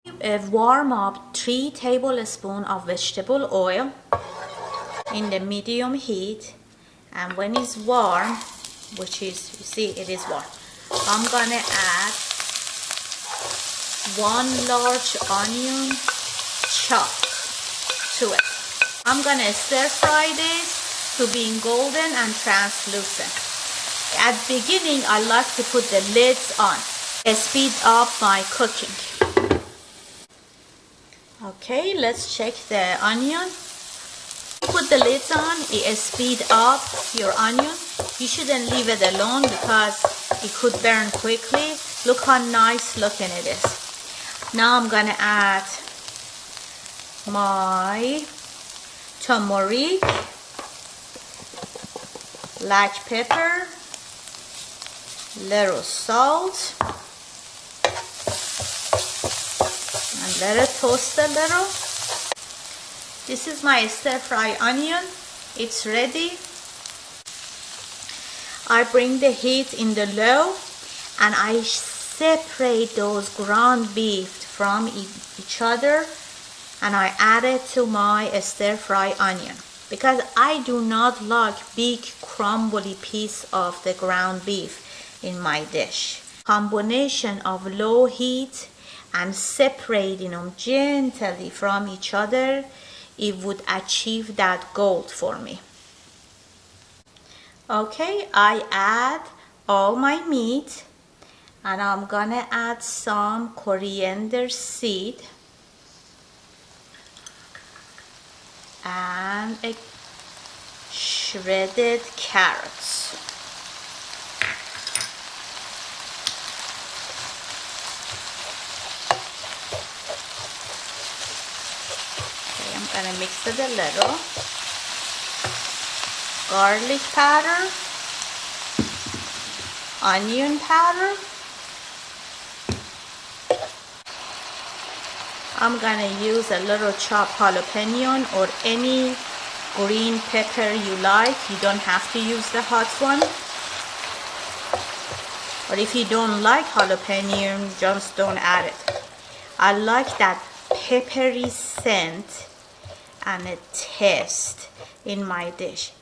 Warm up 3 tablespoons of vegetable oil in the medium heat, and when it's warm, which is, you see it is warm, I'm gonna add 1 large onion chopped to it. I'm gonna stir fry this to being golden and translucent. At the beginning, I like to put the lids on. Speed up my cooking. Okay, let's check the onion. Put the lids on, it speed up your onion. You shouldn't leave it alone because it could burn quickly. Look how nice looking it is. Now I'm gonna add my turmeric, black pepper, little salt, and let it toast a little. This is my stir fry onion. It's ready. I bring the heat in the low and I separate those ground beef from each other, and I add it to my stir fry onion because I do not like big crumbly piece of the ground beef in my dish. Combination of low heat and separating them gently from each other, it would achieve that goal for me. Okay, I add all my meat and I'm gonna add some coriander seed and shredded carrots. Okay, I'm gonna mix it a little. Garlic powder, onion powder. I'm gonna use a little chopped jalapeno or any green pepper you like. You don't have to use the hot one. Or if you don't like jalapeno, just don't add it. I like that peppery scent and a taste in my dish.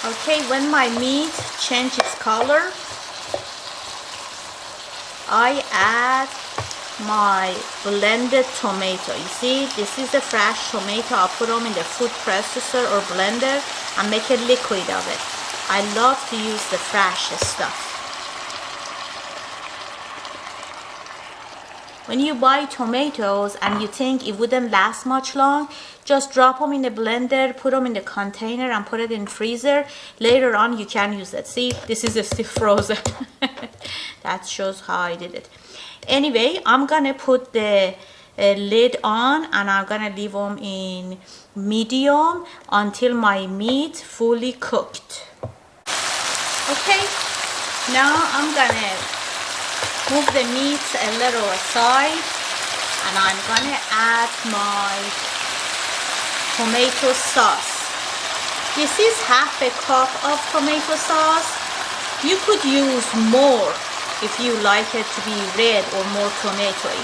Okay, when my meat changes color, I add my blended tomato. You see, this is a fresh tomato. I put them in the food processor or blender and make a liquid of it. I love to use the fresh stuff. When you buy tomatoes and you think it wouldn't last much long, just drop them in the blender, put them in the container and put it in freezer. Later on you can use it. See, this is still frozen. That shows how I did it. Anyway, I'm gonna put the lid on and I'm gonna leave them in medium until my meat fully cooked. Okay, now I'm gonna move the meat a little aside and I'm gonna add my tomato sauce. This is half a cup of tomato sauce. You could use more if you like it to be red or more tomatoey.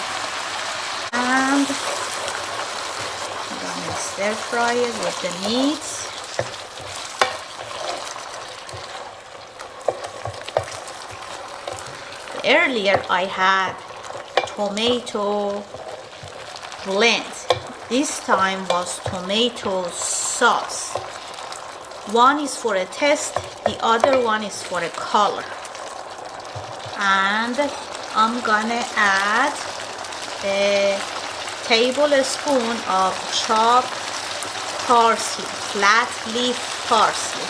And I'm gonna stir fry it with the meat. Earlier I had tomato blend. This time was tomato sauce. One is for a taste, the other one is for a color. And I'm gonna add a tablespoon of chopped parsley, flat leaf parsley.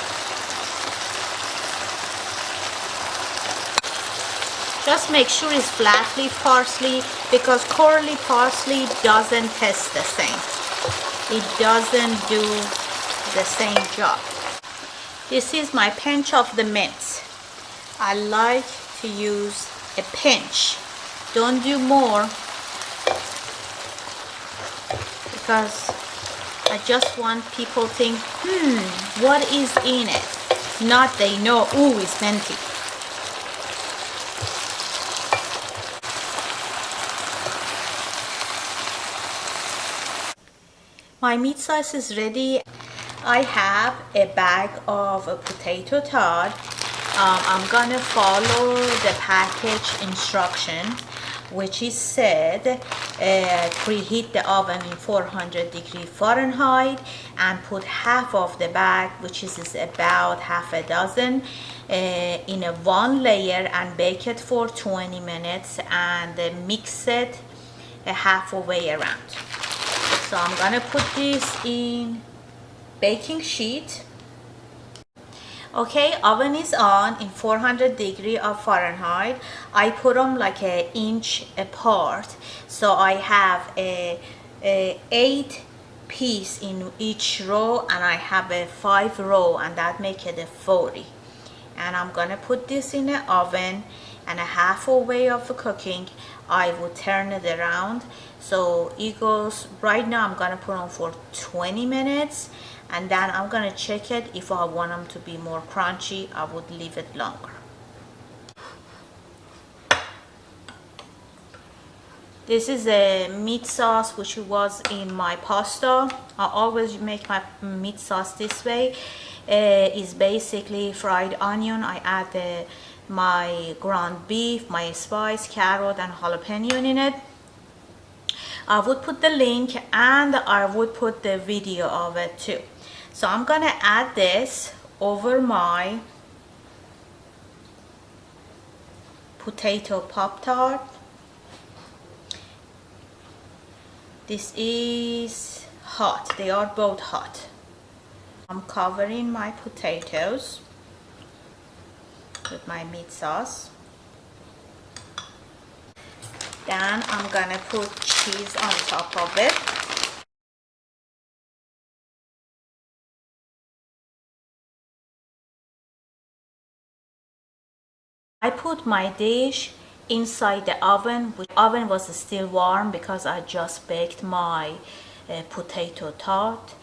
Just make sure it's flat leaf parsley because curly parsley doesn't taste the same. It doesn't do the same job. This is my pinch of the mint. I like to use a pinch. Don't do more because I just want people to think, what is in it? Not they know, ooh, it's minty. My meat sauce is ready. I have a bag of potato tot. I'm gonna follow the package instruction, which is said preheat the oven in 400°F and put half of the bag, which is about half a dozen, in a one layer and bake it for 20 minutes and mix it halfway around. So I'm gonna put this in baking sheet. Okay, oven is on in 400°F. I put them like an inch apart, so I have a 8 piece in each row, and I have a 5 row, and that make it a 40. And I'm gonna put this in the oven, and a halfway of the cooking I will turn it around, so it goes. Right now I'm gonna put on for 20 minutes, and then I'm gonna check it. If I want them to be more crunchy, I would leave it longer. This is a meat sauce which was in my pasta. I always make my meat sauce this way. It's basically fried onion. I add my ground beef, my spice, carrot, and jalapeno in it. I would put the link, and I would put the video of it too. So I'm gonna add this over my potato Pop-Tart. This is hot. They are both hot. I'm covering my potatoes with my meat sauce. Then I'm gonna put cheese on top of it. I put my dish inside the oven, which oven was still warm because I just baked my potato tot.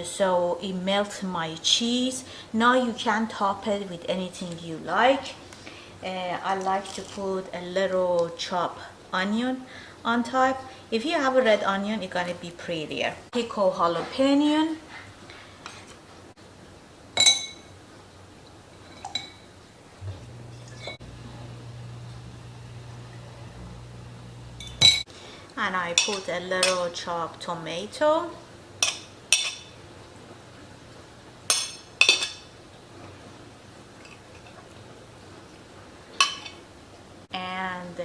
So it melts my cheese. Now you can top it with anything you like. I like to put a little chopped onion on top. If you have a red onion, it's gonna be prettier. Pickled jalapeno. And I put a little chopped tomato. And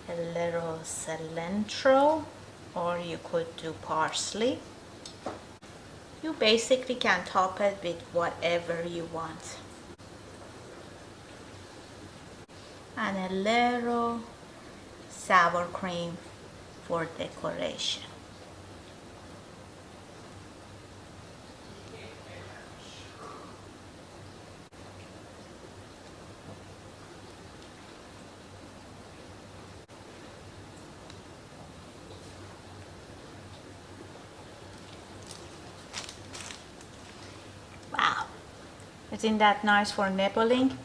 a little cilantro, or you could do parsley. You basically can top it with whatever you want. And a little sour cream for decoration. Wow, isn't that nice for nibbling?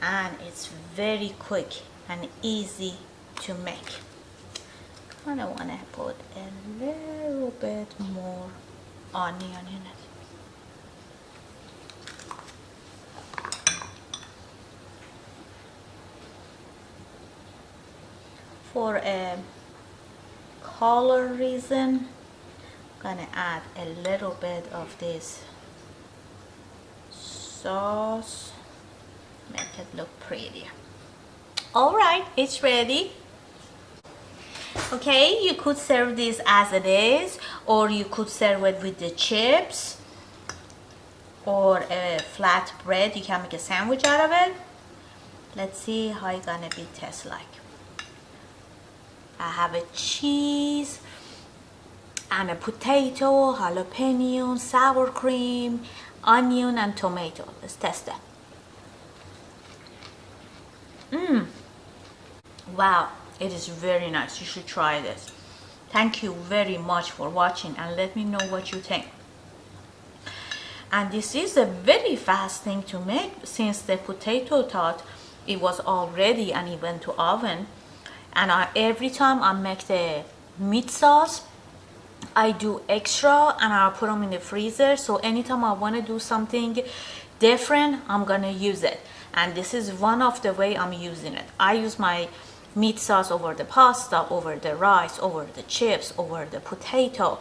And it's very quick and easy to make. And I want to put a little bit more onion in it. For a color reason, I'm gonna add a little bit of this sauce, make it look prettier. All right, it's ready. Okay, you could serve this as it is, or you could serve it with the chips or a flat bread. You can make a sandwich out of it. Let's see how it's gonna be taste like. I have a cheese and a potato, jalapeno, sour cream, onion, and tomato. Let's test that. Wow, it is very nice. You should try this. Thank you very much for watching, and let me know what you think. And this is a very fast thing to make, since the potato tot, it was all ready and it went to oven. And every time I make the meat sauce, I do extra and I'll put them in the freezer. So anytime I want to do something different, I'm gonna use it. And this is one of the way I'm using it. I use my meat sauce over the pasta, over the rice, over the chips, over the potato.